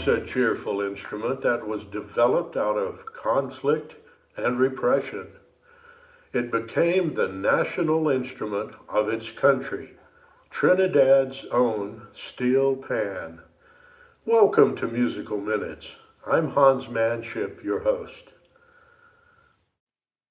once a cheerful instrument that was developed out of conflict and repression. It became the national instrument of its country, Trinidad's own steel pan. Welcome to Musical Minutes. I'm Hans Manship, your host.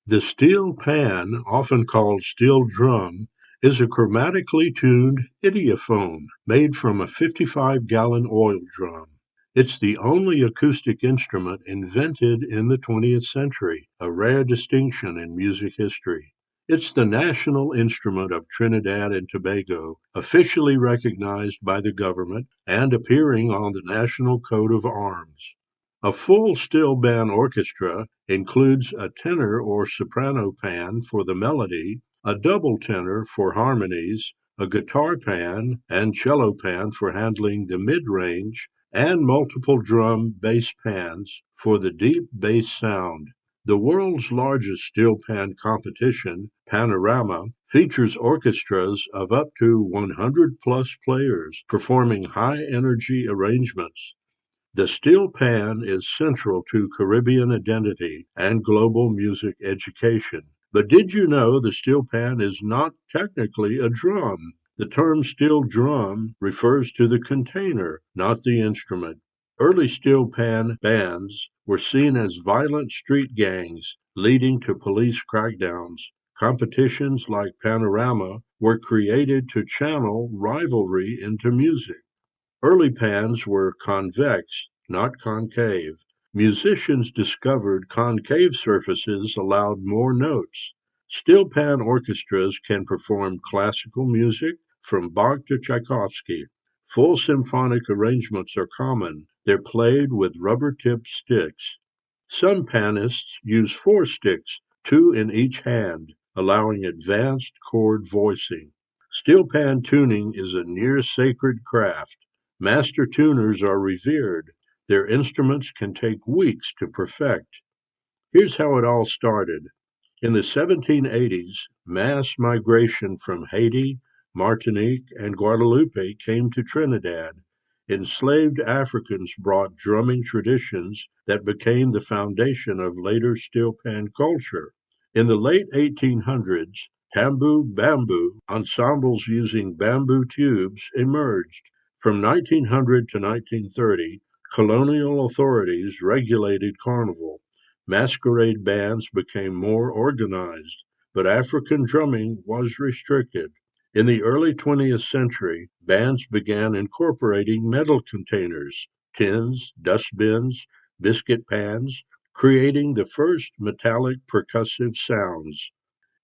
The steel pan, often called steel drum, is a chromatically tuned idiophone made from a 55-gallon oil drum. It's the only acoustic instrument invented in the 20th century, a rare distinction in music history. It's the national instrument of Trinidad and Tobago, officially recognized by the government and appearing on the national coat of arms. A full steel band orchestra includes a tenor or soprano pan for the melody, a double tenor for harmonies, a guitar pan and cello pan for handling the mid-range, and multiple drum bass pans for the deep bass sound. The world's largest steel pan competition, Panorama, features orchestras of up to 100 plus players performing high-energy arrangements. The steel pan is central to Caribbean identity and global music education. But did you know the steel pan is not technically a drum? The term steel drum refers to the container, not the instrument. Early steel pan bands were seen as violent street gangs, leading to police crackdowns. Competitions like Panorama were created to channel rivalry into music. Early pans were convex, not concave. Musicians discovered concave surfaces allowed more notes. Steel pan orchestras can perform classical music from Bach to Tchaikovsky. Full symphonic arrangements are common. They're played with rubber-tipped sticks. Some panists use four sticks, two in each hand, allowing advanced chord voicing. Steel pan tuning is a near-sacred craft. Master tuners are revered. Their instruments can take weeks to perfect. Here's how it all started. In the 1780s, mass migration from Haiti, Martinique, and Guadeloupe came to Trinidad. Enslaved Africans brought drumming traditions that became the foundation of later steel pan culture. In the late 1800s, tambour bamboo ensembles using bamboo tubes emerged. From 1900 to 1930, colonial authorities regulated carnival. Masquerade bands became more organized, but African drumming was restricted. In the early 20th century, bands began incorporating metal containers, tins, dustbins, biscuit pans, creating the first metallic percussive sounds.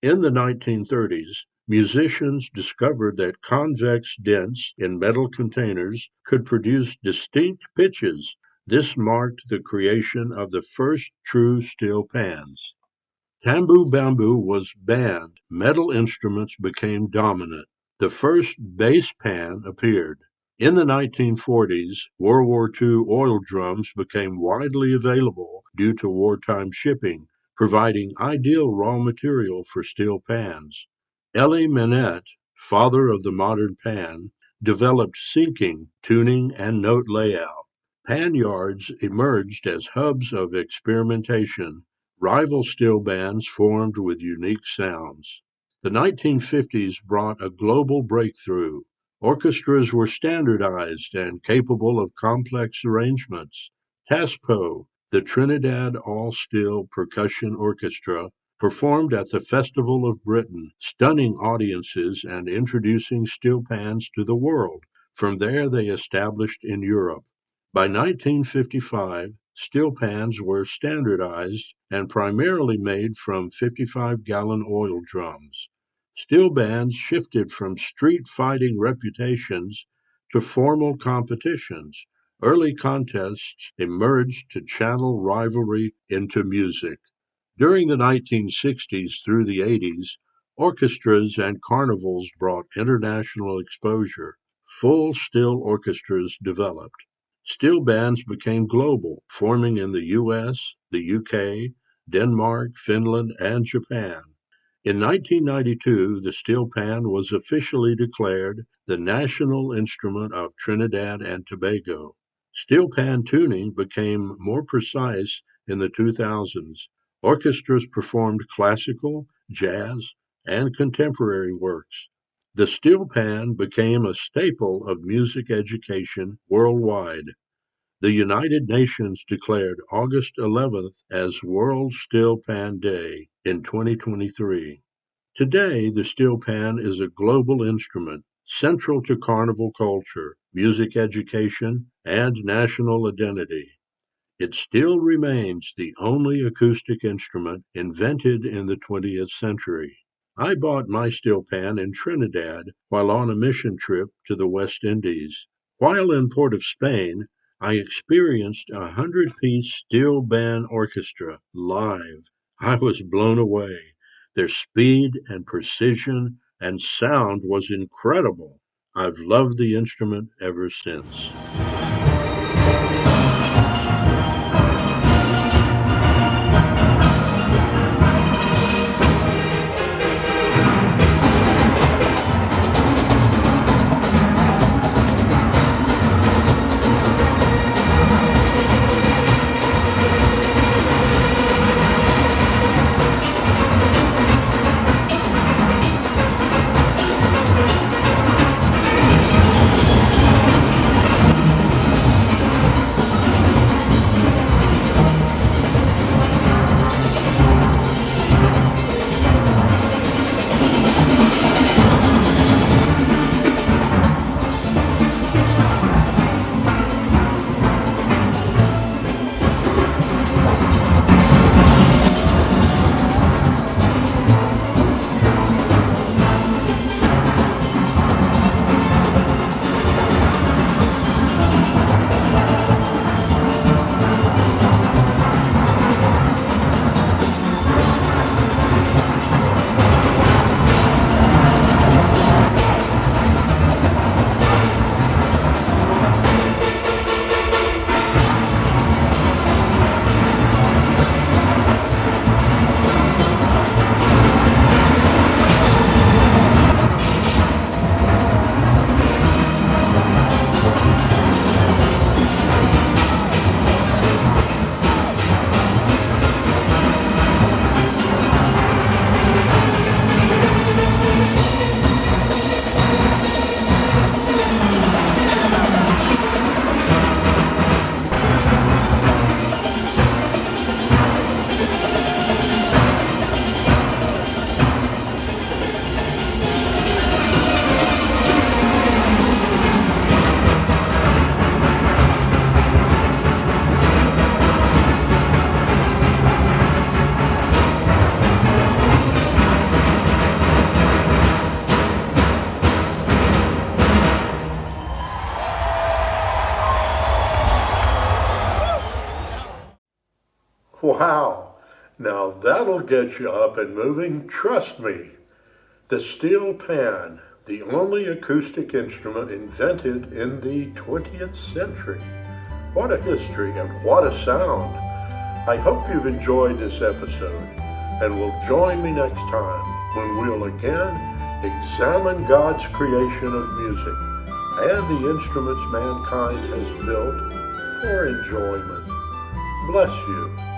In the 1930s, musicians discovered that convex dents in metal containers could produce distinct pitches. This marked the creation of the first true steel pans. Tambu bamboo was banned. Metal instruments became dominant. The first bass pan appeared. In the 1940s, World War II oil drums became widely available due to wartime shipping, providing ideal raw material for steel pans. Elie Minette, father of the modern pan, developed syncing, tuning, and note layout. Pan yards emerged as hubs of experimentation. Rival steel bands formed with unique sounds. The 1950s brought a global breakthrough. Orchestras were standardized and capable of complex arrangements. TASPO, the Trinidad All-Steel Percussion Orchestra, performed at the Festival of Britain, stunning audiences and introducing steel pans to the world. From there they established in Europe. By 1955, steel pans were standardized and primarily made from 55-gallon oil drums. Steel bands shifted from street fighting reputations to formal competitions. Early contests emerged to channel rivalry into music. During the 1960s through the 80s, orchestras and carnivals brought international exposure. Full steel orchestras developed. Steel bands became global, forming in the US, the UK, Denmark, Finland, and Japan. In 1992, the steel pan was officially declared the national instrument of Trinidad and Tobago. Steel pan tuning became more precise in the 2000s. Orchestras performed classical, jazz, and contemporary works. The steel pan became a staple of music education worldwide. The United Nations declared August 11th as World Steel Pan Day in 2023. Today, the steel pan is a global instrument, central to carnival culture, music education, and national identity. It still remains the only acoustic instrument invented in the 20th century. I bought my steel pan in Trinidad while on a mission trip to the West Indies. While in Port of Spain, I experienced a 100-piece steel band orchestra live. I was blown away. Their speed and precision and sound was incredible. I've loved the instrument ever since. Wow! Now that'll get you up and moving, trust me. The steel pan, the only acoustic instrument invented in the 20th century. What a history and what a sound. I hope you've enjoyed this episode and will join me next time when we'll again examine God's creation of music and the instruments mankind has built for enjoyment. Bless you.